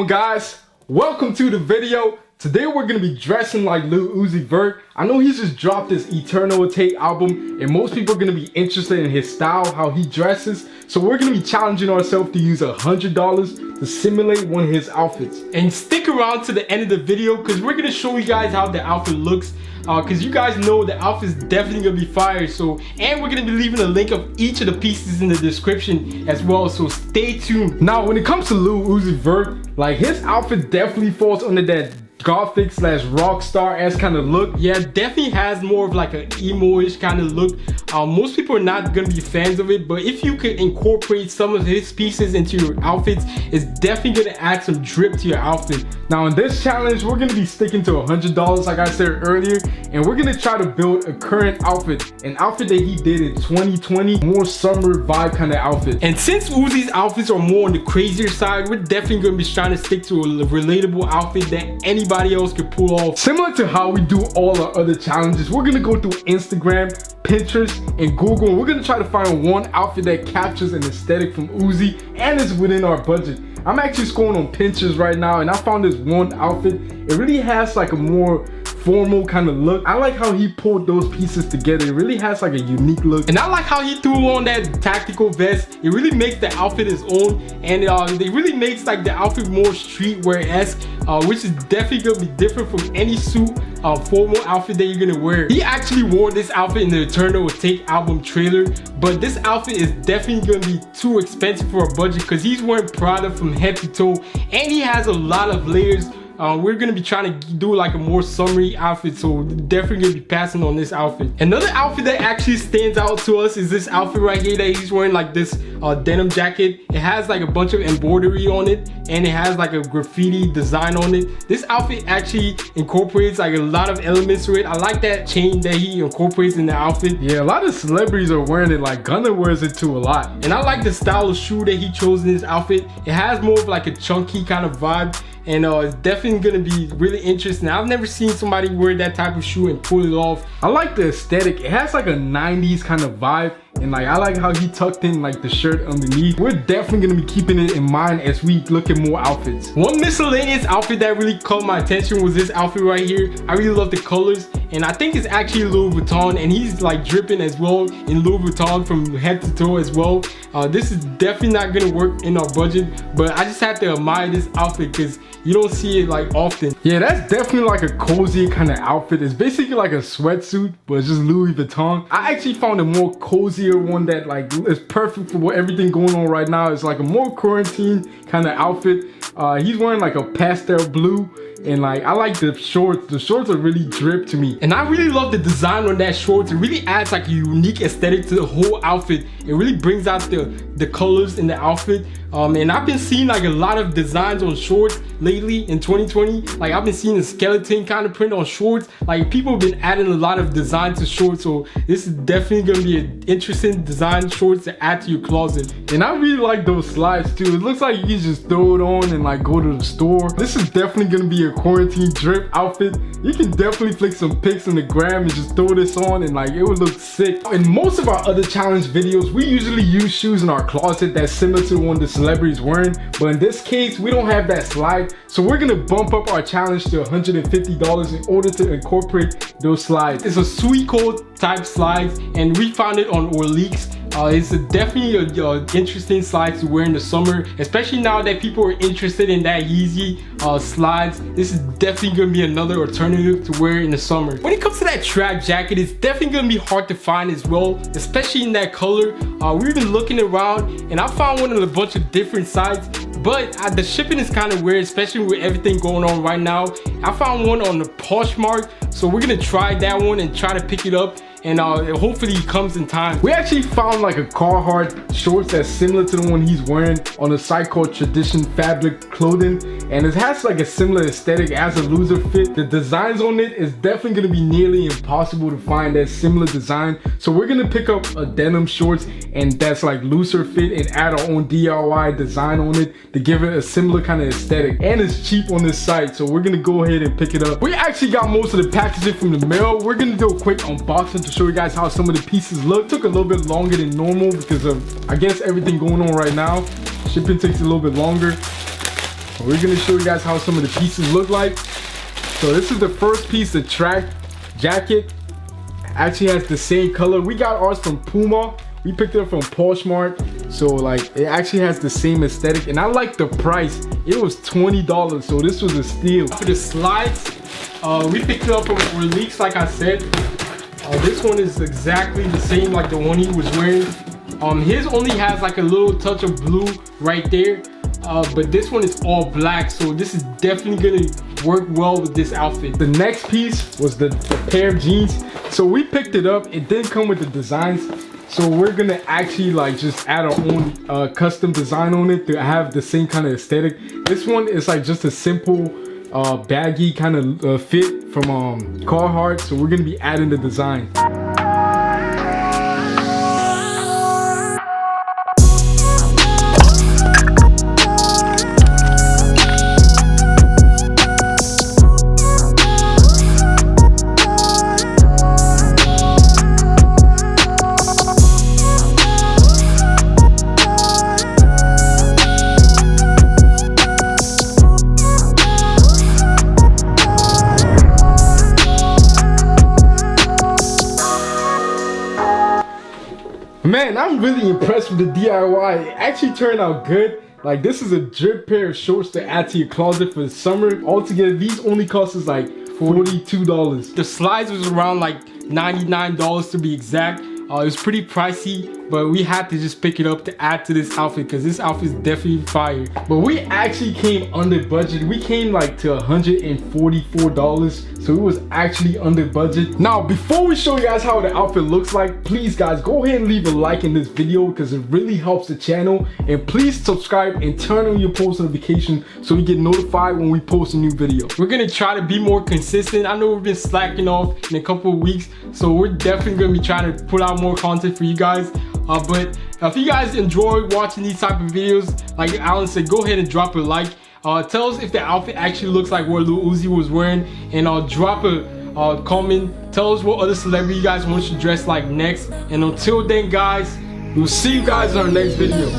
on, guys? Welcome to the video. Today we're gonna be dressing like Lil Uzi Vert. I know he's just dropped this Atake album and most people are gonna be interested in his style, how he dresses. So we're gonna be challenging ourselves to use $100 to simulate one of his outfits. And stick around to the end of the video because we're gonna show you guys how the outfit looks. Because you guys know the outfit's definitely gonna be fire. And we're gonna be leaving a link of each of the pieces in the description as well, so stay tuned. Now when it comes to Lil Uzi Vert, like his outfit definitely falls under that gothic slash rock star-esque kind of look. Yeah, it definitely has more of like an emo-ish kind of look. Most people are not gonna be fans of it, but if you could incorporate some of his pieces into your outfits, it's definitely gonna add some drip to your outfit. Now in this challenge, we're gonna be sticking to $100 like I said earlier, and we're gonna try to build a current outfit, an outfit that he did in 2020, more summer vibe kind of outfit. And since Uzi's outfits are more on the crazier side, we're definitely gonna be trying to stick to a relatable outfit that anybody else can pull off. Similar to how we do all our other challenges, we're gonna go through Instagram, Pinterest, and Google, and we're gonna try to find one outfit that captures an aesthetic from Uzi and is within our budget. I'm actually scrolling on Pinterest right now and I found this one outfit. It really has like a more formal kind of look. I like how he pulled those pieces together. It really has like a unique look. And I like how he threw on that tactical vest. It really makes the outfit his own, and it really makes like the outfit more streetwear-esque, which is definitely gonna be different from any suit formal outfit that you're gonna wear. He actually wore this outfit in the Atake album trailer, but this outfit is definitely gonna be too expensive for a budget because he's wearing Prada from head to toe and he has a lot of layers. We're gonna be trying to do like a more summery outfit, so definitely gonna be passing on this outfit. Another outfit that actually stands out to us is this outfit right here that he's wearing, like this denim jacket. It has like a bunch of embroidery on it and it has like a graffiti design on it. This outfit actually incorporates like a lot of elements to it. I like that chain that he incorporates in the outfit. Yeah, a lot of celebrities are wearing it, like Gunna wears it too a lot. And I like the style of shoe that he chose in this outfit. It has more of like a chunky kind of vibe, and it's definitely gonna be really interesting. I've never seen somebody wear that type of shoe and pull it off. I like the aesthetic. It has like a 90s kind of vibe, and like I like how he tucked in like the shirt underneath. We're definitely gonna be keeping it in mind as we look at more outfits. One miscellaneous outfit that really caught my attention was this outfit right here. I really love the colors, and I think it's actually Louis Vuitton, and he's like dripping as well in Louis Vuitton from head to toe as well. This is definitely not gonna work in our budget, but I just have to admire this outfit because you don't see it like often. Yeah, that's definitely like a cozy kind of outfit. It's basically like a sweatsuit, but it's just Louis Vuitton. I actually found a more cozier one that like is perfect for what everything going on right now. It's like a more quarantine kind of outfit. He's wearing like a pastel blue, and like I like the shorts. The shorts are really drip to me, and I really love the design on that shorts. It really adds like a unique aesthetic to the whole outfit. It really brings out the colors in the outfit. And I've been seeing like a lot of designs on shorts lately in 2020. Like I've been seeing a skeleton kind of print on shorts. Like people have been adding a lot of design to shorts, so this is definitely gonna be an interesting design shorts to add to your closet. And I really like those slides too. It looks like you can just throw it on and like go to the store. This is definitely gonna be a quarantine drip outfit. You can definitely flick some pics on the gram and just throw this on, and like it would look sick. In most of our other challenge videos, we usually use shoes in our closet that's similar to the one the celebrities wearing, but in this case we don't have that slide, so we're gonna bump up our challenge to $150 in order to incorporate those slides. It's a sweet coat type slides, and we found it on OLX. It's definitely an interesting slide to wear in the summer, especially now that people are interested in that Yeezy slides. This is definitely gonna be another alternative to wear in the summer. When it comes to that track jacket, it's definitely gonna be hard to find as well, especially in that color. We've been looking around and I found one in a bunch of different sites, but the shipping is kind of weird, especially with everything going on right now. I found one on the Poshmark, so we're gonna try that one and try to pick it up, and hopefully it comes in time. We actually found like a Carhartt shorts that's similar to the one he's wearing on a site called Tradition Fabric Clothing, and it has like a similar aesthetic as a loser fit. The designs on it is definitely gonna be nearly impossible to find that similar design, so we're gonna pick up a denim shorts and that's like looser fit and add our own DIY design on it to give it a similar kind of aesthetic, and it's cheap on this site, so we're gonna go ahead and pick it up. We actually got most of the packaging from the mail. We're gonna do a quick unboxing to show you guys how some of the pieces look. Took a little bit longer than normal because of, I guess, everything going on right now. Shipping takes a little bit longer. We're gonna show you guys how some of the pieces look like. So this is the first piece, the track jacket. Actually has the same color. We got ours from Puma. We picked it up from Poshmark. So like it actually has the same aesthetic, and I like the price. It was $20, so this was a steal. For the slides, we picked it up from Release, like I said. This one is exactly the same like the one he was wearing. His only has like a little touch of blue right there, but this one is all black, so this is definitely gonna work well with this outfit. The next piece was the pair of jeans. So we picked it up. It didn't come with the designs, so we're gonna actually like just add our own custom design on it to have the same kind of aesthetic. This one is like just a simple baggy kind of fit from Carhartt, so we're gonna be adding the design. Man, I'm really impressed with the DIY. It actually turned out good. Like, this is a drip pair of shorts to add to your closet for the summer. Altogether, these only cost us like $42. The slides was around like $99 to be exact. It was pretty pricey, but we had to just pick it up to add to this outfit because this outfit is definitely fire. But we actually came under budget. We came like to $144, so it was actually under budget. Now, before we show you guys how the outfit looks like, please guys, go ahead and leave a like in this video because it really helps the channel. And please subscribe and turn on your post notifications so you get notified when we post a new video. We're gonna try to be more consistent. I know we've been slacking off in a couple of weeks, so we're definitely gonna be trying to put out more content for you guys. But if you guys enjoy watching these type of videos, like Alan said, go ahead and drop a like. Tell us if the outfit actually looks like what Lil Uzi was wearing, and drop a comment. Tell us what other celebrity you guys want to dress like next. And until then guys, we'll see you guys in our next video.